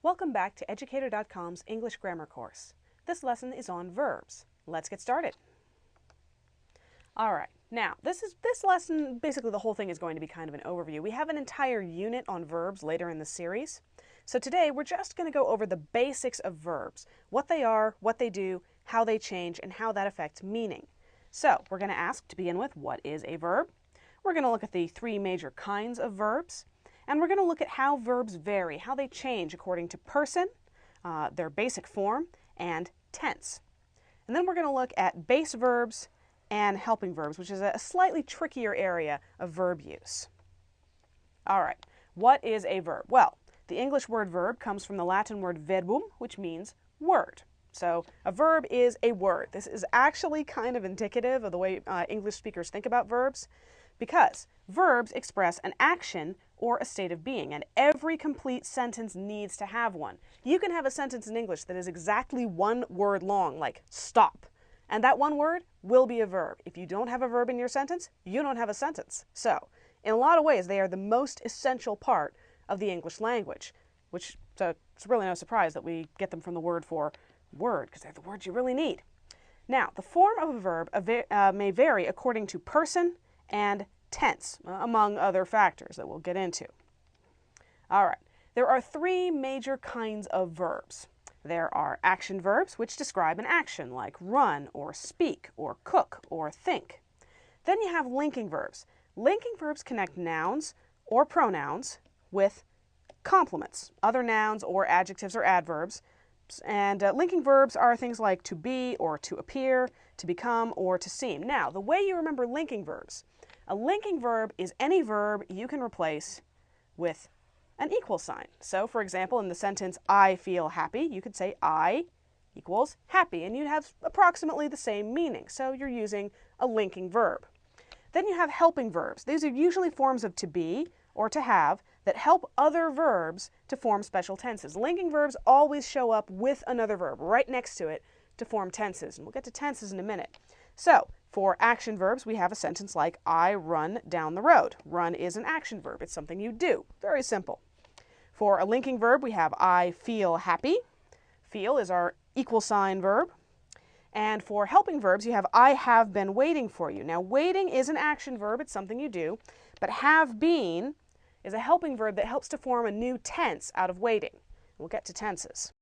Welcome back to Educator.com's English grammar course. This lesson is on verbs. Let's get started. Alright, now this lesson, basically the whole thing is going to be kind of an overview. We have an entire unit on verbs later in the series. So today we're just going to go over the basics of verbs. What they are, what they do, how they change, and how that affects meaning. So we're going to ask to begin with, what is a verb? We're going to look at the three major kinds of verbs. And we're going to look at how verbs vary, how they change according to person, their basic form, and tense. And then we're going to look at base verbs and helping verbs, which is a slightly trickier area of verb use. All right, what is a verb? Well, the English word verb comes from the Latin word verbum, which means word. So a verb is a word. This is actually kind of indicative of the way English speakers think about verbs, because verbs express an action or a state of being, and every complete sentence needs to have one. You can have a sentence in English that is exactly one word long, like stop, and that one word will be a verb. If you don't have a verb in your sentence, you don't have a sentence. So, in a lot of ways, they are the most essential part of the English language, so it's really no surprise that we get them from the word for word, because they're the words you really need. Now, the form of a verb may vary according to person and tense, among other factors that we'll get into. All right, there are three major kinds of verbs. There are action verbs, which describe an action, like run, or speak, or cook, or think. Then you have linking verbs. Linking verbs connect nouns or pronouns with complements, other nouns or adjectives or adverbs. And linking verbs are things like to be, or to appear, to become, or to seem. Now, the way you remember linking verbs, a linking verb is any verb you can replace with an equal sign. So, for example, in the sentence, I feel happy, you could say I equals happy, and you'd have approximately the same meaning. So you're using a linking verb. Then you have helping verbs. These are usually forms of to be or to have that help other verbs to form special tenses. Linking verbs always show up with another verb right next to it to form tenses, and we'll get to tenses in a minute. So, for action verbs, we have a sentence like, I run down the road. Run is an action verb. It's something you do. Very simple. For a linking verb, we have, I feel happy. Feel is our equal sign verb. And for helping verbs, you have, I have been waiting for you. Now, waiting is an action verb. It's something you do. But have been is a helping verb that helps to form a new tense out of waiting. We'll get to tenses.